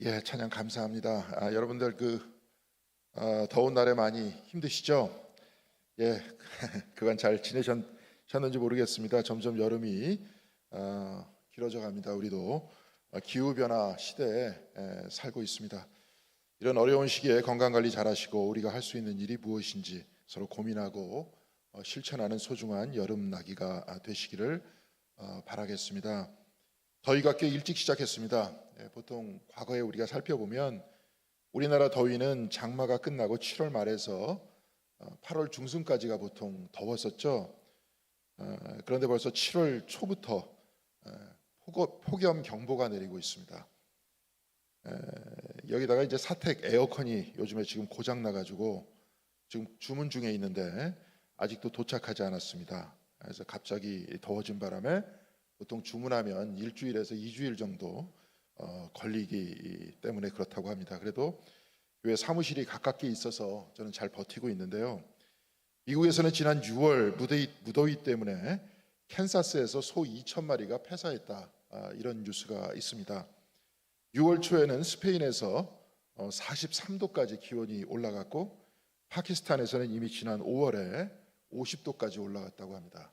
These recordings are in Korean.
예, 찬양 감사합니다. 여러분들 더운 날에 많이 힘드시죠? 예, 그간 잘 지내셨는지 모르겠습니다. 점점 여름이 길어져 갑니다. 우리도 기후 변화 시대에 살고 있습니다. 이런 어려운 시기에 건강 관리 잘하시고 우리가 할 수 있는 일이 무엇인지 서로 고민하고 실천하는 소중한 여름 나기가 되시기를 바라겠습니다. 더위가 꽤 일찍 시작했습니다. 보통 과거에 우리가 살펴보면 우리나라 더위는 장마가 끝나고 7월 말에서 8월 중순까지가 보통 더웠었죠. 그런데 벌써 7월 초부터 폭염 경보가 내리고 있습니다. 여기다가 이제 사택 에어컨이 요즘에 지금 고장 나가지고 지금 주문 중에 있는데 아직도 도착하지 않았습니다. 그래서 갑자기 더워진 바람에 보통 주문하면 일주일에서 2주일 정도 걸리기 때문에 그렇다고 합니다. 그래도 교회 사무실이 가깝게 있어서 저는 잘 버티고 있는데요. 미국에서는 지난 6월 무더위 때문에 캔사스에서 소 2,000마리가 폐사했다, 이런 뉴스가 있습니다. 6월 초에는 스페인에서 43도까지 기온이 올라갔고 파키스탄에서는 이미 지난 5월에 50도까지 올라갔다고 합니다.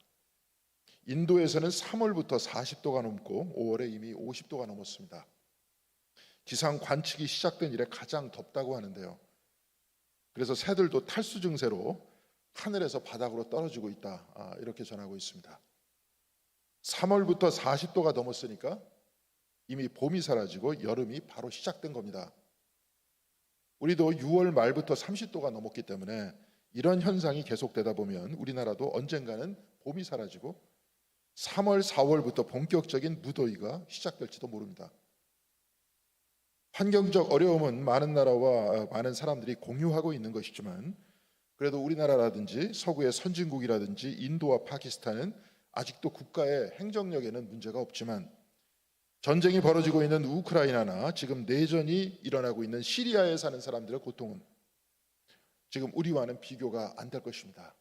인도에서는 3월부터 40도가 넘고 5월에 이미 50도가 넘었습니다. 기상 관측이 시작된 이래 가장 덥다고 하는데요. 그래서 새들도 탈수 증세로 하늘에서 바닥으로 떨어지고 있다, 이렇게 전하고 있습니다. 3월부터 40도가 넘었으니까 이미 봄이 사라지고 여름이 바로 시작된 겁니다. 우리도 6월 말부터 30도가 넘었기 때문에 이런 현상이 계속되다 보면 우리나라도 언젠가는 봄이 사라지고 3월, 4월부터 본격적인 무더위가 시작될지도 모릅니다. 환경적 어려움은 많은 나라와 많은 사람들이 공유하고 있는 것이지만 그래도 우리나라라든지 서구의 선진국이라든지 인도와 파키스탄은 아직도 국가의 행정력에는 문제가 없지만 전쟁이 벌어지고 있는 우크라이나나 지금 내전이 일어나고 있는 시리아에 사는 사람들의 고통은 지금 우리와는 비교가 안 될 것입니다.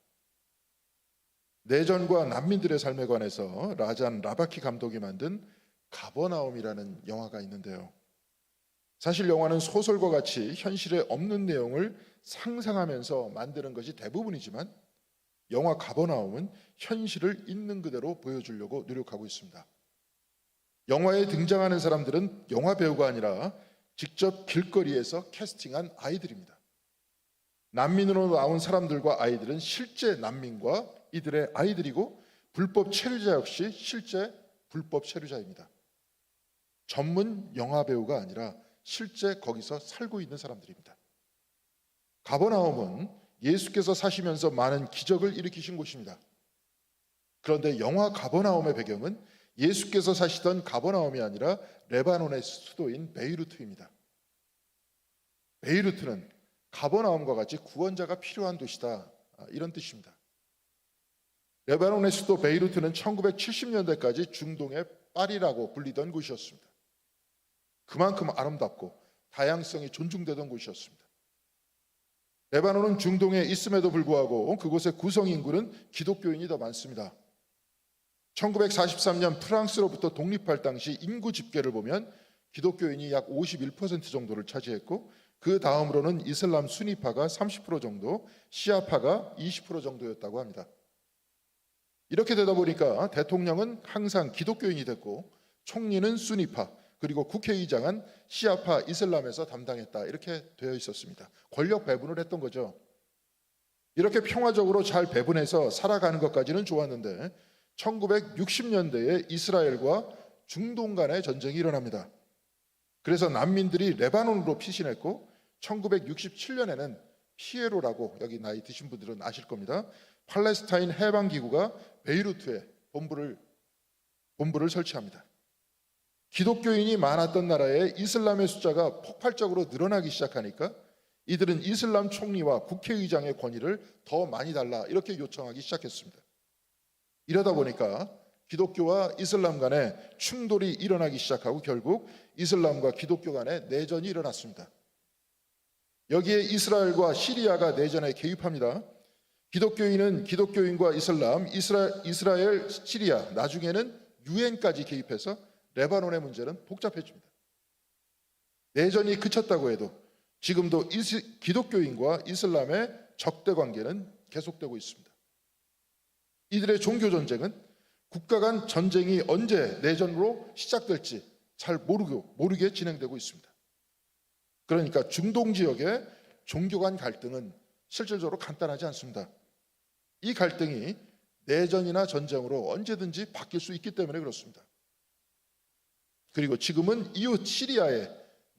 내전과 난민들의 삶에 관해서 라잔 라바키 감독이 만든 가버나움이라는 영화가 있는데요. 사실 영화는 소설과 같이 현실에 없는 내용을 상상하면서 만드는 것이 대부분이지만 영화 가버나움은 현실을 있는 그대로 보여주려고 노력하고 있습니다. 영화에 등장하는 사람들은 영화 배우가 아니라 직접 길거리에서 캐스팅한 아이들입니다. 난민으로 나온 사람들과 아이들은 실제 난민과 이들의 아이들이고 불법 체류자 역시 실제 불법 체류자입니다. 전문 영화 배우가 아니라 실제 거기서 살고 있는 사람들입니다. 가버나움은 예수께서 사시면서 많은 기적을 일으키신 곳입니다. 그런데 영화 가버나움의 배경은 예수께서 사시던 가버나움이 아니라 레바논의 수도인 베이루트입니다. 베이루트는 가버나움과 같이 구원자가 필요한 도시다, 이런 뜻입니다. 레바논의 수도 베이루트는 1970년대까지 중동의 파리라고 불리던 곳이었습니다. 그만큼 아름답고 다양성이 존중되던 곳이었습니다. 레바논은 중동에 있음에도 불구하고 그곳의 구성 인구는 기독교인이 더 많습니다. 1943년 프랑스로부터 독립할 당시 인구 집계를 보면 기독교인이 약 51% 정도를 차지했고 그 다음으로는 이슬람 수니파가 30% 정도, 시아파가 20% 정도였다고 합니다. 이렇게 되다 보니까 대통령은 항상 기독교인이 됐고 총리는 수니파, 그리고 국회의장은 시아파 이슬람에서 담당했다, 이렇게 되어 있었습니다. 권력 배분을 했던 거죠. 이렇게 평화적으로 잘 배분해서 살아가는 것까지는 좋았는데 1960년대에 이스라엘과 중동 간의 전쟁이 일어납니다. 그래서 난민들이 레바논으로 피신했고 1967년에는 피에로라고, 여기 나이 드신 분들은 아실 겁니다, 팔레스타인 해방기구가 베이루트에 본부를 설치합니다. 기독교인이 많았던 나라에 이슬람의 숫자가 폭발적으로 늘어나기 시작하니까 이들은 이슬람 총리와 국회의장의 권위를 더 많이 달라, 이렇게 요청하기 시작했습니다. 이러다 보니까 기독교와 이슬람 간의 충돌이 일어나기 시작하고 결국 이슬람과 기독교 간의 내전이 일어났습니다. 여기에 이스라엘과 시리아가 내전에 개입합니다. 기독교인은 기독교인과 이슬람, 이스라엘, 시리아, 나중에는 유엔까지 개입해서 레바논의 문제는 복잡해집니다. 내전이 그쳤다고 해도 지금도 기독교인과 이슬람의 적대 관계는 계속되고 있습니다. 이들의 종교 전쟁은 국가 간 전쟁이 언제 내전으로 시작될지 잘 모르게 진행되고 있습니다. 그러니까 중동 지역의 종교 간 갈등은 실질적으로 간단하지 않습니다. 이 갈등이 내전이나 전쟁으로 언제든지 바뀔 수 있기 때문에 그렇습니다. 그리고 지금은 이웃 시리아에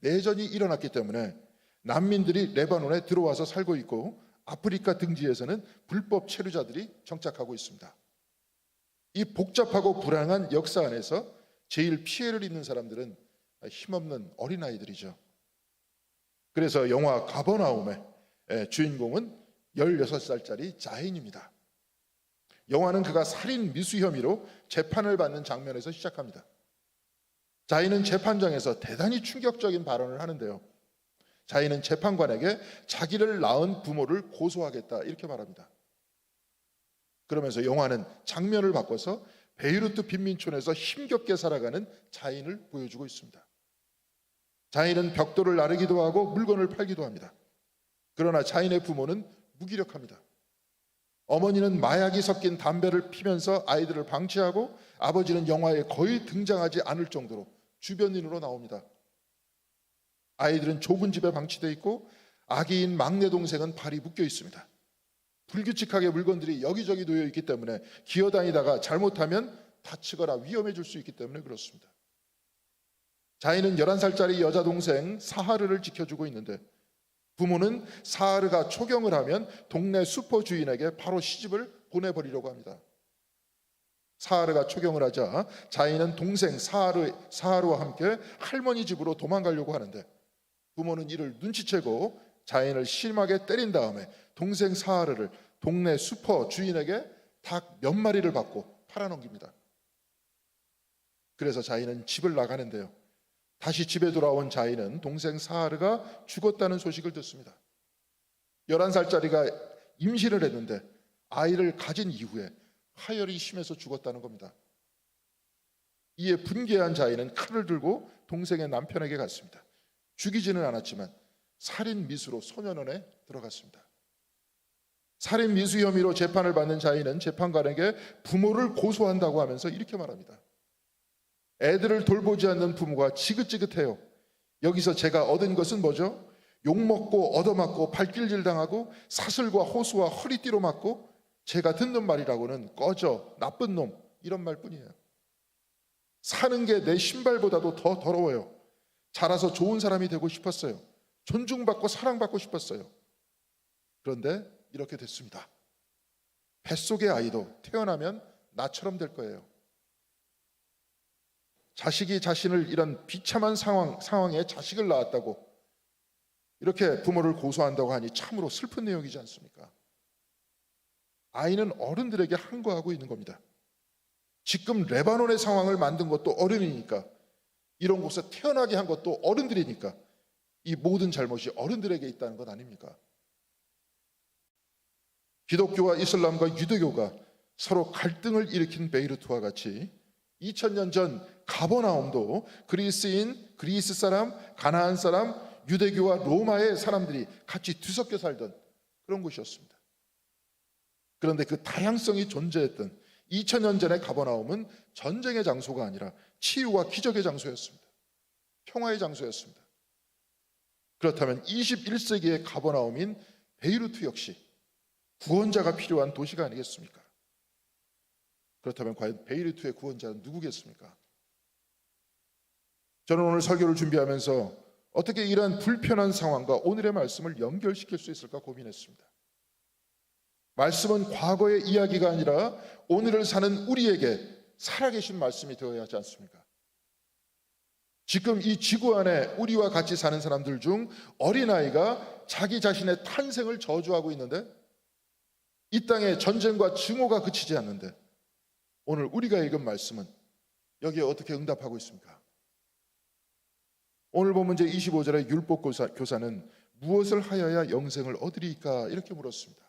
내전이 일어났기 때문에 난민들이 레바논에 들어와서 살고 있고 아프리카 등지에서는 불법 체류자들이 정착하고 있습니다. 이 복잡하고 불안한 역사 안에서 제일 피해를 입는 사람들은 힘없는 어린아이들이죠. 그래서 영화 가버나움의 주인공은 16살짜리 자인입니다. 영화는 그가 살인 미수 혐의로 재판을 받는 장면에서 시작합니다. 자인은 재판장에서 대단히 충격적인 발언을 하는데요. 자인은 재판관에게 자기를 낳은 부모를 고소하겠다 이렇게 말합니다. 그러면서 영화는 장면을 바꿔서 베이루트 빈민촌에서 힘겹게 살아가는 자인을 보여주고 있습니다. 자인은 벽돌을 나르기도 하고 물건을 팔기도 합니다. 그러나 자인의 부모는 무기력합니다. 어머니는 마약이 섞인 담배를 피면서 아이들을 방치하고 아버지는 영화에 거의 등장하지 않을 정도로 주변인으로 나옵니다. 아이들은 좁은 집에 방치되어 있고 아기인 막내 동생은 발이 묶여 있습니다. 불규칙하게 물건들이 여기저기 놓여 있기 때문에 기어다니다가 잘못하면 다치거나 위험해질 수 있기 때문에 그렇습니다. 자인은 11살짜리 여자 동생 사하르를 지켜주고 있는데 부모는 사하르가 초경을 하면 동네 슈퍼 주인에게 바로 시집을 보내버리려고 합니다. 사하르가 초경을 하자 자인은 동생 사하르와 함께 할머니 집으로 도망가려고 하는데 부모는 이를 눈치채고 자인을 심하게 때린 다음에 동생 사하르를 동네 슈퍼 주인에게 닭 몇 마리를 받고 팔아넘깁니다. 그래서 자인은 집을 나가는데요. 다시 집에 돌아온 자인은 동생 사하르가 죽었다는 소식을 듣습니다. 11살짜리가 임신을 했는데 아이를 가진 이후에 하혈이 심해서 죽었다는 겁니다. 이에 분개한 자인은 칼을 들고 동생의 남편에게 갔습니다. 죽이지는 않았지만 살인 미수로 소년원에 들어갔습니다. 살인 미수 혐의로 재판을 받는 자인은 재판관에게 부모를 고소한다고 하면서 이렇게 말합니다. 애들을 돌보지 않는 부모가 지긋지긋해요. 여기서 제가 얻은 것은 뭐죠? 욕먹고 얻어맞고 발길질 당하고 사슬과 호수와 허리띠로 맞고 제가 듣는 말이라고는 꺼져, 나쁜 놈, 이런 말뿐이에요. 사는 게 내 신발보다도 더 더러워요. 자라서 좋은 사람이 되고 싶었어요. 존중받고 사랑받고 싶었어요. 그런데 이렇게 됐습니다. 뱃속의 아이도 태어나면 나처럼 될 거예요. 자식이 자신을 이런 비참한 상황에 자식을 낳았다고 이렇게 부모를 고소한다고 하니 참으로 슬픈 내용이지 않습니까? 아이는 어른들에게 항거하고 있는 겁니다. 지금 레바논의 상황을 만든 것도 어른이니까, 이런 곳에 태어나게 한 것도 어른들이니까 이 모든 잘못이 어른들에게 있다는 것 아닙니까? 기독교와 이슬람과 유대교가 서로 갈등을 일으킨 베이루트와 같이 2000년 전 가버나움도 그리스인, 그리스 사람, 가나안 사람, 유대교와 로마의 사람들이 같이 뒤섞여 살던 그런 곳이었습니다. 그런데 그 다양성이 존재했던 2000년 전의 가버나움은 전쟁의 장소가 아니라 치유와 기적의 장소였습니다. 평화의 장소였습니다. 그렇다면 21세기의 가버나움인 베이루트 역시 구원자가 필요한 도시가 아니겠습니까? 그렇다면 과연 베이루트의 구원자는 누구겠습니까? 저는 오늘 설교를 준비하면서 어떻게 이러한 불편한 상황과 오늘의 말씀을 연결시킬 수 있을까 고민했습니다. 말씀은 과거의 이야기가 아니라 오늘을 사는 우리에게 살아계신 말씀이 되어야 하지 않습니까? 지금 이 지구 안에 우리와 같이 사는 사람들 중 어린아이가 자기 자신의 탄생을 저주하고 있는데, 이 땅에 전쟁과 증오가 그치지 않는데 오늘 우리가 읽은 말씀은 여기에 어떻게 응답하고 있습니까? 오늘 본문 제25절의 율법교사는 무엇을 하여야 영생을 얻으리까 이렇게 물었습니다.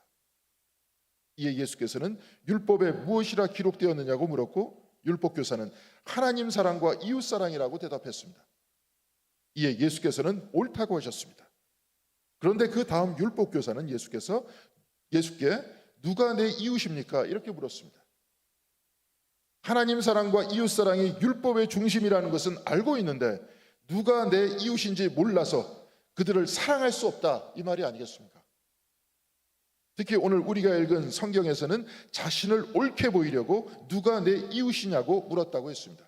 이에 예수께서는 율법에 무엇이라 기록되었느냐고 물었고 율법교사는 하나님 사랑과 이웃 사랑이라고 대답했습니다. 이에 예수께서는 옳다고 하셨습니다. 그런데 그 다음 율법교사는 예수께 누가 내 이웃입니까? 이렇게 물었습니다. 하나님 사랑과 이웃 사랑이 율법의 중심이라는 것은 알고 있는데 누가 내 이웃인지 몰라서 그들을 사랑할 수 없다, 이 말이 아니겠습니까? 특히 오늘 우리가 읽은 성경에서는 자신을 옳게 보이려고 누가 내 이웃이냐고 물었다고 했습니다.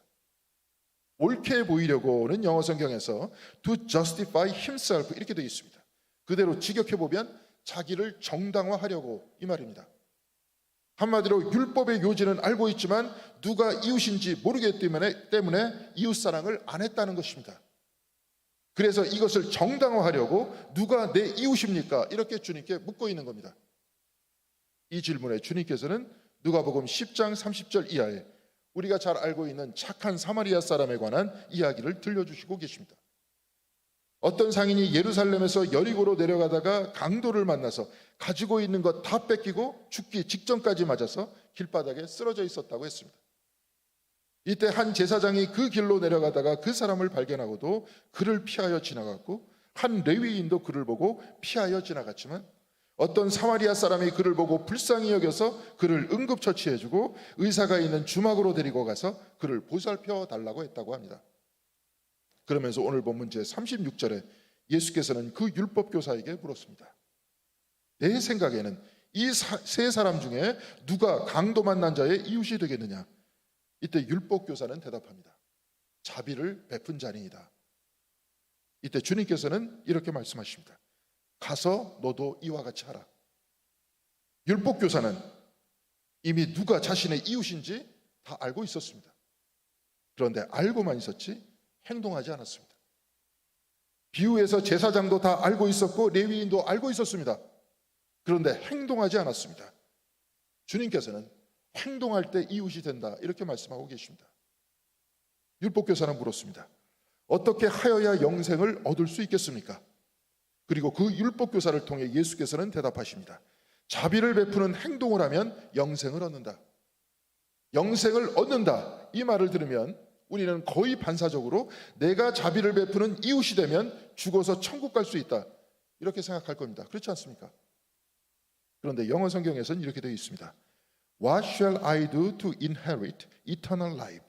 옳게 보이려고는 영어 성경에서 to justify himself 이렇게 되어 있습니다. 그대로 직역해보면 자기를 정당화하려고, 이 말입니다. 한마디로 율법의 요지는 알고 있지만 누가 이웃인지 모르기 때문에 이웃사랑을 안 했다는 것입니다. 그래서 이것을 정당화하려고 누가 내 이웃입니까? 이렇게 주님께 묻고 있는 겁니다. 이 질문에 주님께서는 누가복음 10장 30절 이하에 우리가 잘 알고 있는 착한 사마리아 사람에 관한 이야기를 들려주시고 계십니다. 어떤 상인이 예루살렘에서 여리고로 내려가다가 강도를 만나서 가지고 있는 것 다 뺏기고 죽기 직전까지 맞아서 길바닥에 쓰러져 있었다고 했습니다. 이때 한 제사장이 그 길로 내려가다가 그 사람을 발견하고도 그를 피하여 지나갔고 한 레위인도 그를 보고 피하여 지나갔지만 어떤 사마리아 사람이 그를 보고 불쌍히 여겨서 그를 응급처치해주고 의사가 있는 주막으로 데리고 가서 그를 보살펴 달라고 했다고 합니다. 그러면서 오늘 본문 제36절에 예수께서는 그 율법교사에게 물었습니다. 내 생각에는 이 세 사람 중에 누가 강도 만난 자의 이웃이 되겠느냐? 이때 율법교사는 대답합니다. 자비를 베푼 자니이다. 이때 주님께서는 이렇게 말씀하십니다. 가서 너도 이와 같이 하라. 율법교사는 이미 누가 자신의 이웃인지 다 알고 있었습니다. 그런데 알고만 있었지 행동하지 않았습니다. 비유에서 제사장도 다 알고 있었고 레위인도 알고 있었습니다. 그런데 행동하지 않았습니다. 주님께서는 행동할 때 이웃이 된다, 이렇게 말씀하고 계십니다. 율법교사는 물었습니다. 어떻게 하여야 영생을 얻을 수 있겠습니까? 그리고 그 율법교사를 통해 예수께서는 대답하십니다. 자비를 베푸는 행동을 하면 영생을 얻는다. 영생을 얻는다, 이 말을 들으면 우리는 거의 반사적으로 내가 자비를 베푸는 이웃이 되면 죽어서 천국 갈 수 있다, 이렇게 생각할 겁니다. 그렇지 않습니까? 그런데 영어 성경에서는 이렇게 되어 있습니다. What shall I do to inherit eternal life?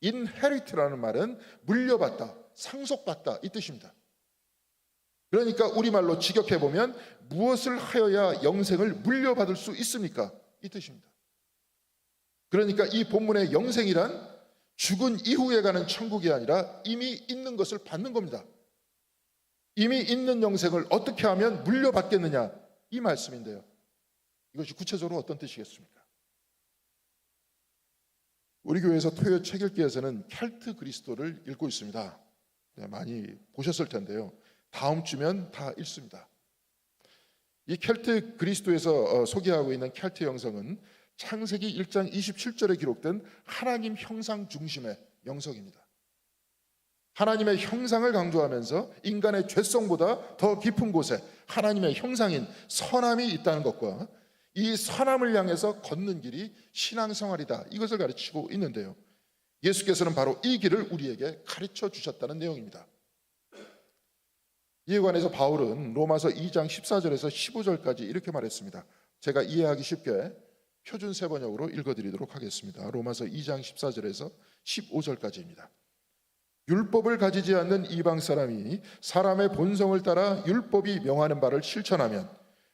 inherit라는 말은 물려받다, 상속받다, 이 뜻입니다. 그러니까 우리말로 직역해보면 무엇을 하여야 영생을 물려받을 수 있습니까? 이 뜻입니다. 그러니까 이 본문의 영생이란 죽은 이후에 가는 천국이 아니라 이미 있는 것을 받는 겁니다. 이미 있는 영생을 어떻게 하면 물려받겠느냐, 이 말씀인데요. 이것이 구체적으로 어떤 뜻이겠습니까? 우리 교회에서 토요 책 읽기에서는 켈트 그리스도를 읽고 있습니다. 많이 보셨을 텐데요. 다음 주면 다 읽습니다. 이 켈트 그리스도에서 소개하고 있는 켈트 영성은 창세기 1장 27절에 기록된 하나님 형상 중심의 영성입니다. 하나님의 형상을 강조하면서 인간의 죄성보다 더 깊은 곳에 하나님의 형상인 선함이 있다는 것과 이 선함을 향해서 걷는 길이 신앙생활이다, 이것을 가르치고 있는데요. 예수께서는 바로 이 길을 우리에게 가르쳐 주셨다는 내용입니다. 이에 관해서 바울은 로마서 2장 14절에서 15절까지 이렇게 말했습니다. 제가 이해하기 쉽게 표준 세번역으로 읽어드리도록 하겠습니다. 로마서 2장 14절에서 15절까지입니다. 율법을 가지지 않는 이방 사람이 사람의 본성을 따라 율법이 명하는 바를 실천하면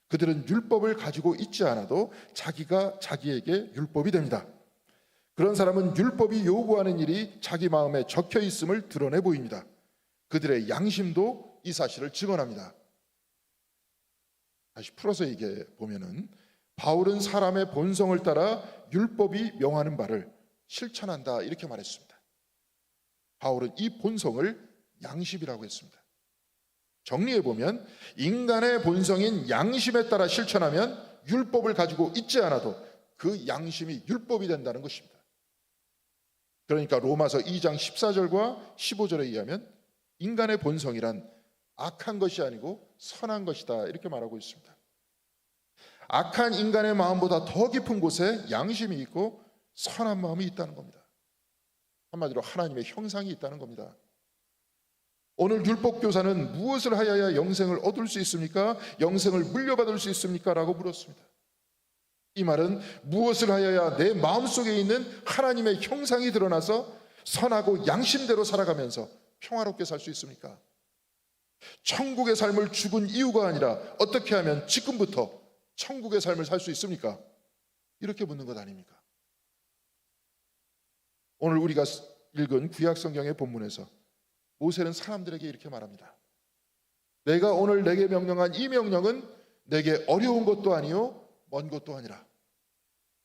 그들은 율법을 가지고 있지 않아도 자기가 자기에게 율법이 됩니다. 그런 사람은 율법이 요구하는 일이 자기 마음에 적혀 있음을 드러내 보입니다. 그들의 양심도 이 사실을 증언합니다. 다시 풀어서 얘기해 보면은 바울은 사람의 본성을 따라 율법이 명하는 바를 실천한다, 이렇게 말했습니다. 바울은 이 본성을 양심이라고 했습니다. 정리해 보면 인간의 본성인 양심에 따라 실천하면 율법을 가지고 있지 않아도 그 양심이 율법이 된다는 것입니다. 그러니까 로마서 2장 14절과 15절에 의하면 인간의 본성이란 악한 것이 아니고 선한 것이다, 이렇게 말하고 있습니다. 악한 인간의 마음보다 더 깊은 곳에 양심이 있고 선한 마음이 있다는 겁니다. 한마디로 하나님의 형상이 있다는 겁니다. 오늘 율법교사는 무엇을 하여야 영생을 얻을 수 있습니까? 영생을 물려받을 수 있습니까? 라고 물었습니다. 이 말은 무엇을 하여야 내 마음속에 있는 하나님의 형상이 드러나서 선하고 양심대로 살아가면서 평화롭게 살 수 있습니까? 천국의 삶을 죽은 이유가 아니라 어떻게 하면 지금부터 천국의 삶을 살 수 있습니까? 이렇게 묻는 것 아닙니까? 오늘 우리가 읽은 구약 성경의 본문에서 모세는 사람들에게 이렇게 말합니다. 내가 오늘 내게 명령한 이 명령은 내게 어려운 것도 아니요 먼 것도 아니라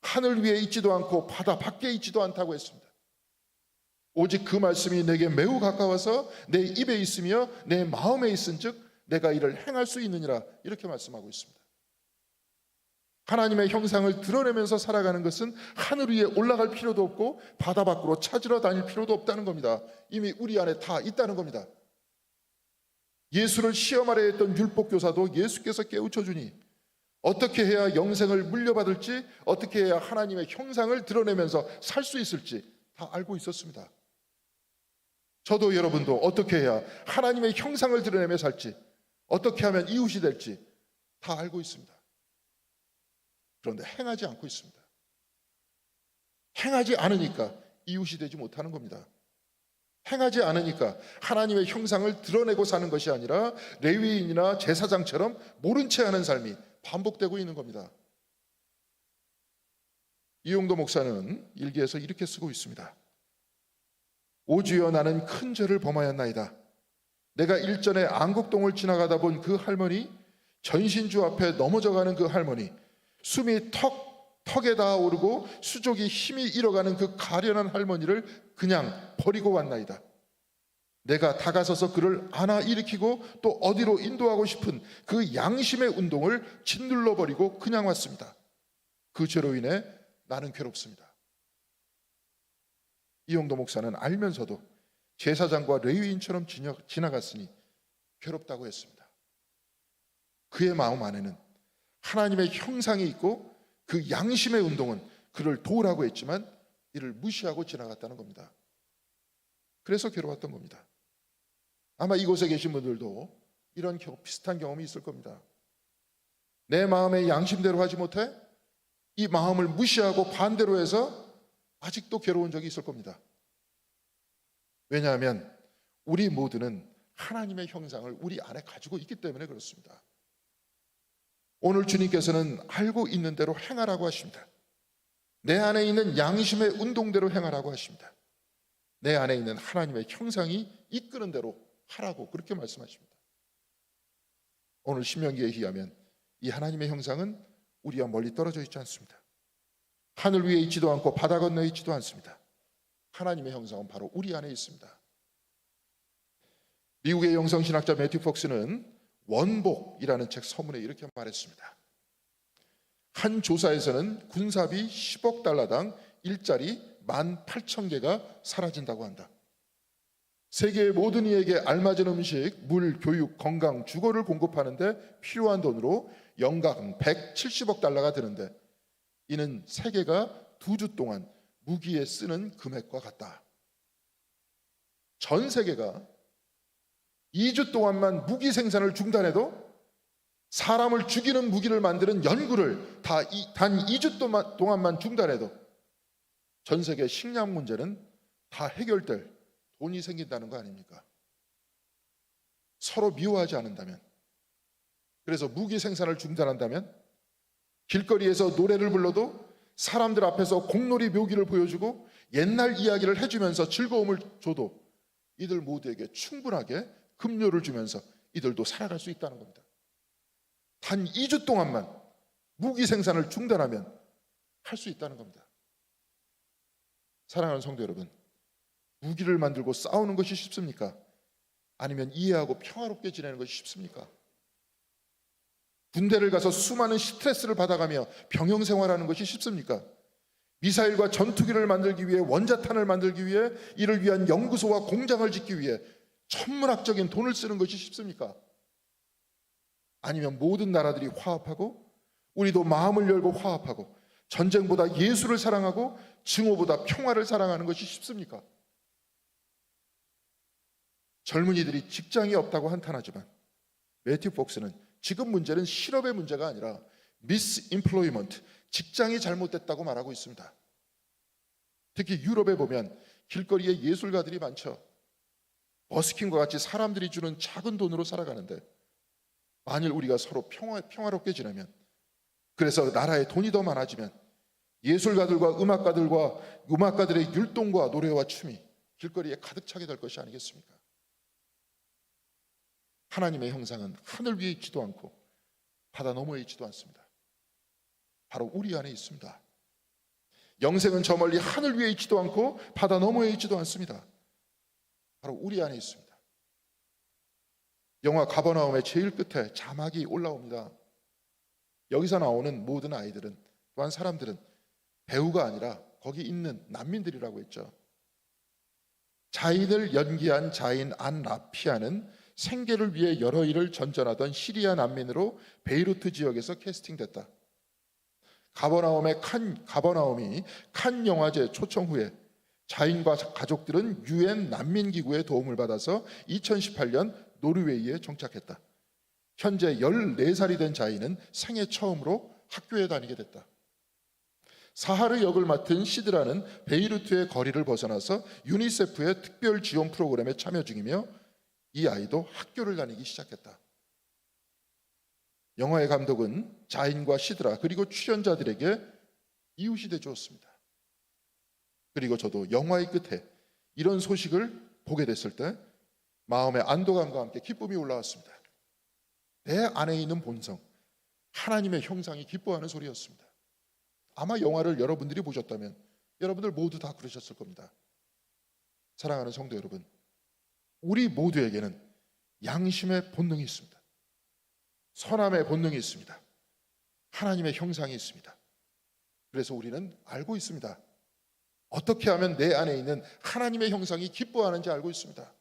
하늘 위에 있지도 않고 바다 밖에 있지도 않다고 했습니다. 오직 그 말씀이 내게 매우 가까워서 내 입에 있으며 내 마음에 있은즉 내가 이를 행할 수 있느니라, 이렇게 말씀하고 있습니다. 하나님의 형상을 드러내면서 살아가는 것은 하늘 위에 올라갈 필요도 없고 바다 밖으로 찾으러 다닐 필요도 없다는 겁니다. 이미 우리 안에 다 있다는 겁니다. 예수를 시험하려 했던 율법교사도 예수께서 깨우쳐 주니 어떻게 해야 영생을 물려받을지, 어떻게 해야 하나님의 형상을 드러내면서 살 수 있을지 다 알고 있었습니다. 저도 여러분도 어떻게 해야 하나님의 형상을 드러내며 살지, 어떻게 하면 이웃이 될지 다 알고 있습니다. 그런데 행하지 않고 있습니다. 행하지 않으니까 이웃이 되지 못하는 겁니다. 행하지 않으니까 하나님의 형상을 드러내고 사는 것이 아니라 레위인이나 제사장처럼 모른 채 하는 삶이 반복되고 있는 겁니다. 이용도 목사는 일기에서 이렇게 쓰고 있습니다. 오 주여, 나는 큰 죄를 범하였나이다. 내가 일전에 안국동을 지나가다 본 그 할머니, 전신주 앞에 넘어져가는 그 할머니, 숨이 턱에 닿아 오르고 수족이 힘이 잃어가는 그 가련한 할머니를 그냥 버리고 왔나이다. 내가 다가서서 그를 안아 일으키고 또 어디로 인도하고 싶은 그 양심의 운동을 짓눌러 버리고 그냥 왔습니다. 그 죄로 인해 나는 괴롭습니다. 이용도 목사는 알면서도 제사장과 레위인처럼 지나갔으니 괴롭다고 했습니다. 그의 마음 안에는 하나님의 형상이 있고 그 양심의 운동은 그를 도우라고 했지만 이를 무시하고 지나갔다는 겁니다. 그래서 괴로웠던 겁니다. 아마 이곳에 계신 분들도 이런 비슷한 경험이 있을 겁니다. 내 마음의 양심대로 하지 못해 이 마음을 무시하고 반대로 해서 아직도 괴로운 적이 있을 겁니다. 왜냐하면 우리 모두는 하나님의 형상을 우리 안에 가지고 있기 때문에 그렇습니다. 오늘 주님께서는 알고 있는 대로 행하라고 하십니다. 내 안에 있는 양심의 운동대로 행하라고 하십니다. 내 안에 있는 하나님의 형상이 이끄는 대로 하라고 그렇게 말씀하십니다. 오늘 신명기에 의하면 이 하나님의 형상은 우리와 멀리 떨어져 있지 않습니다. 하늘 위에 있지도 않고 바다 건너에 있지도 않습니다. 하나님의 형상은 바로 우리 안에 있습니다. 미국의 영성신학자 매튜 폭스는 원복이라는 책 서문에 이렇게 말했습니다. 한 조사에서는 군사비 10억 달러당 일자리 18,000개가 사라진다고 한다. 세계의 모든 이에게 알맞은 음식, 물, 교육, 건강, 주거를 공급하는데 필요한 돈으로 연간 170억 달러가 드는데 이는 세계가 2주 동안 무기에 쓰는 금액과 같다. 전 세계가 2주 동안만 무기 생산을 중단해도 사람을 죽이는 무기를 만드는 연구를 단 2주 동안만 중단해도 전 세계 식량 문제는 다 해결될 돈이 생긴다는 거 아닙니까? 서로 미워하지 않는다면, 그래서 무기 생산을 중단한다면 길거리에서 노래를 불러도 사람들 앞에서 공놀이 묘기를 보여주고 옛날 이야기를 해주면서 즐거움을 줘도 이들 모두에게 충분하게 급료를 주면서 이들도 살아갈 수 있다는 겁니다. 단 2주 동안만 무기 생산을 중단하면 할 수 있다는 겁니다. 사랑하는 성도 여러분, 무기를 만들고 싸우는 것이 쉽습니까? 아니면 이해하고 평화롭게 지내는 것이 쉽습니까? 군대를 가서 수많은 스트레스를 받아가며 병영 생활하는 것이 쉽습니까? 미사일과 전투기를 만들기 위해, 원자탄을 만들기 위해, 이를 위한 연구소와 공장을 짓기 위해 천문학적인 돈을 쓰는 것이 쉽습니까? 아니면 모든 나라들이 화합하고 우리도 마음을 열고 화합하고 전쟁보다 예수를 사랑하고 증오보다 평화를 사랑하는 것이 쉽습니까? 젊은이들이 직장이 없다고 한탄하지만 매튜 폭스는 지금 문제는 실업의 문제가 아니라 미스임플로이먼트, 직장이 잘못됐다고 말하고 있습니다. 특히 유럽에 보면 길거리에 예술가들이 많죠. 버스킹과 같이 사람들이 주는 작은 돈으로 살아가는데, 만일 우리가 서로 평화롭게 지내면, 그래서 나라에 돈이 더 많아지면 예술가들과 음악가들의 율동과 노래와 춤이 길거리에 가득 차게 될 것이 아니겠습니까? 하나님의 형상은 하늘 위에 있지도 않고 바다 너머에 있지도 않습니다. 바로 우리 안에 있습니다. 영생은 저 멀리 하늘 위에 있지도 않고 바다 너머에 있지도 않습니다. 바로 우리 안에 있습니다. 영화 가버나움의 제일 끝에 자막이 올라옵니다. 여기서 나오는 모든 아이들은, 또한 사람들은 배우가 아니라 거기 있는 난민들이라고 했죠. 자인을 연기한 자인 안 라피아는 생계를 위해 여러 일을 전전하던 시리아 난민으로 베이루트 지역에서 캐스팅됐다. 가버나움이 칸 영화제 초청 후에 자인과 가족들은 UN 난민기구의 도움을 받아서 2018년 노르웨이에 정착했다. 현재 14살이 된 자인은 생애 처음으로 학교에 다니게 됐다. 사하르 역을 맡은 시드라는 베이루트의 거리를 벗어나서 유니세프의 특별 지원 프로그램에 참여 중이며 이 아이도 학교를 다니기 시작했다. 영화의 감독은 자인과 시드라 그리고 출연자들에게 이웃이 되주었습니다. 그리고 저도 영화의 끝에 이런 소식을 보게 됐을 때 마음의 안도감과 함께 기쁨이 올라왔습니다. 내 안에 있는 본성, 하나님의 형상이 기뻐하는 소리였습니다. 아마 영화를 여러분들이 보셨다면 여러분들 모두 다 그러셨을 겁니다. 사랑하는 성도 여러분, 우리 모두에게는 양심의 본능이 있습니다. 선함의 본능이 있습니다. 하나님의 형상이 있습니다. 그래서 우리는 알고 있습니다. 어떻게 하면 내 안에 있는 하나님의 형상이 기뻐하는지 알고 있습니다.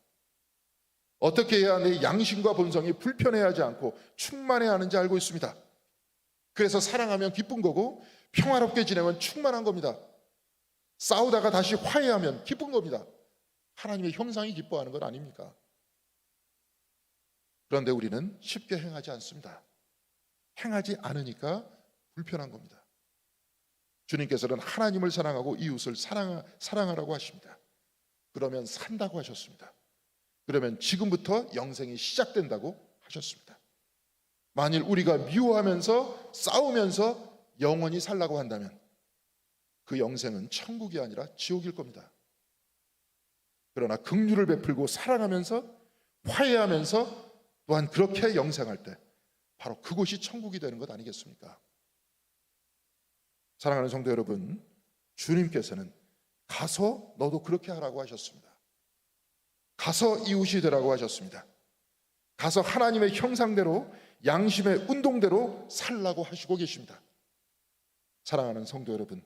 어떻게 해야 내 양심과 본성이 불편해하지 않고 충만해야 하는지 알고 있습니다. 그래서 사랑하면 기쁜 거고 평화롭게 지내면 충만한 겁니다. 싸우다가 다시 화해하면 기쁜 겁니다. 하나님의 형상이 기뻐하는 건 아닙니까? 그런데 우리는 쉽게 행하지 않습니다. 행하지 않으니까 불편한 겁니다. 주님께서는 하나님을 사랑하고 이웃을 사랑하라고 하십니다. 그러면 산다고 하셨습니다. 그러면 지금부터 영생이 시작된다고 하셨습니다. 만일 우리가 미워하면서 싸우면서 영원히 살라고 한다면 그 영생은 천국이 아니라 지옥일 겁니다. 그러나 긍휼을 베풀고 사랑하면서 화해하면서 또한 그렇게 영생할 때 바로 그곳이 천국이 되는 것 아니겠습니까? 사랑하는 성도 여러분, 주님께서는 가서 너도 그렇게 하라고 하셨습니다. 가서 이웃이 되라고 하셨습니다. 가서 하나님의 형상대로 양심의 운동대로 살라고 하시고 계십니다. 사랑하는 성도 여러분,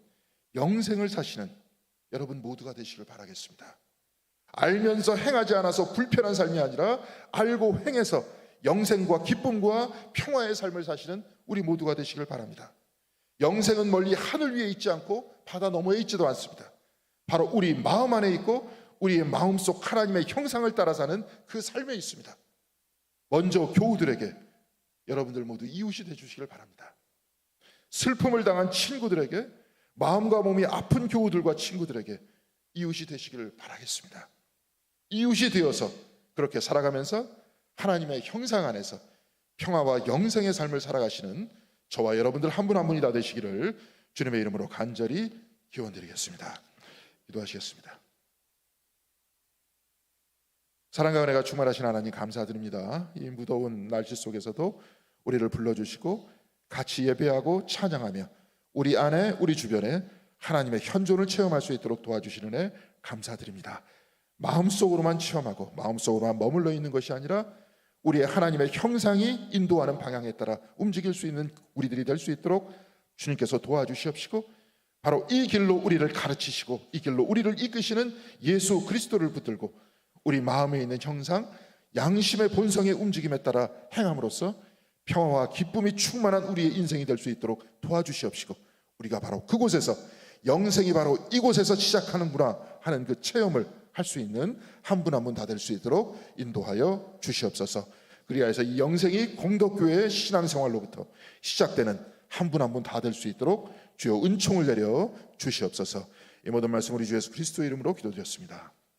영생을 사시는 여러분 모두가 되시길 바라겠습니다. 알면서 행하지 않아서 불편한 삶이 아니라 알고 행해서 영생과 기쁨과 평화의 삶을 사시는 우리 모두가 되시길 바랍니다. 영생은 멀리 하늘 위에 있지 않고 바다 너머에 있지도 않습니다. 바로 우리 마음 안에 있고 우리의 마음속 하나님의 형상을 따라 사는 그 삶에 있습니다. 먼저 교우들에게 여러분들 모두 이웃이 되주시길 바랍니다. 슬픔을 당한 친구들에게, 마음과 몸이 아픈 교우들과 친구들에게 이웃이 되시기를 바라겠습니다. 이웃이 되어서 그렇게 살아가면서 하나님의 형상 안에서 평화와 영생의 삶을 살아가시는 저와 여러분들 한 분 한 분이 다 되시기를 주님의 이름으로 간절히 기원드리겠습니다. 기도하시겠습니다. 사랑과 은혜가 충만하신 하나님 감사드립니다. 이 무더운 날씨 속에서도 우리를 불러주시고 같이 예배하고 찬양하며 우리 안에 우리 주변에 하나님의 현존을 체험할 수 있도록 도와주시는 애 감사드립니다. 마음속으로만 체험하고 마음속으로만 머물러 있는 것이 아니라 우리의 하나님의 형상이 인도하는 방향에 따라 움직일 수 있는 우리들이 될 수 있도록 주님께서 도와주시옵시고 바로 이 길로 우리를 가르치시고 이 길로 우리를 이끄시는 예수 그리스도를 붙들고 우리 마음에 있는 형상, 양심의 본성의 움직임에 따라 행함으로써 평화와 기쁨이 충만한 우리의 인생이 될 수 있도록 도와주시옵시고 우리가 바로 그곳에서 영생이 바로 이곳에서 시작하는구나 하는 그 체험을 할 수 있는 한 분 한 분 다 될 수 있도록 인도하여 주시옵소서. 그리하여서 이 영생이 공덕교회의 신앙생활로부터 시작되는 한 분 한 분 다 될 수 있도록 주여 은총을 내려 주시옵소서. 이 모든 말씀 우리 주 예수 그리스도의 이름으로 기도드렸습니다.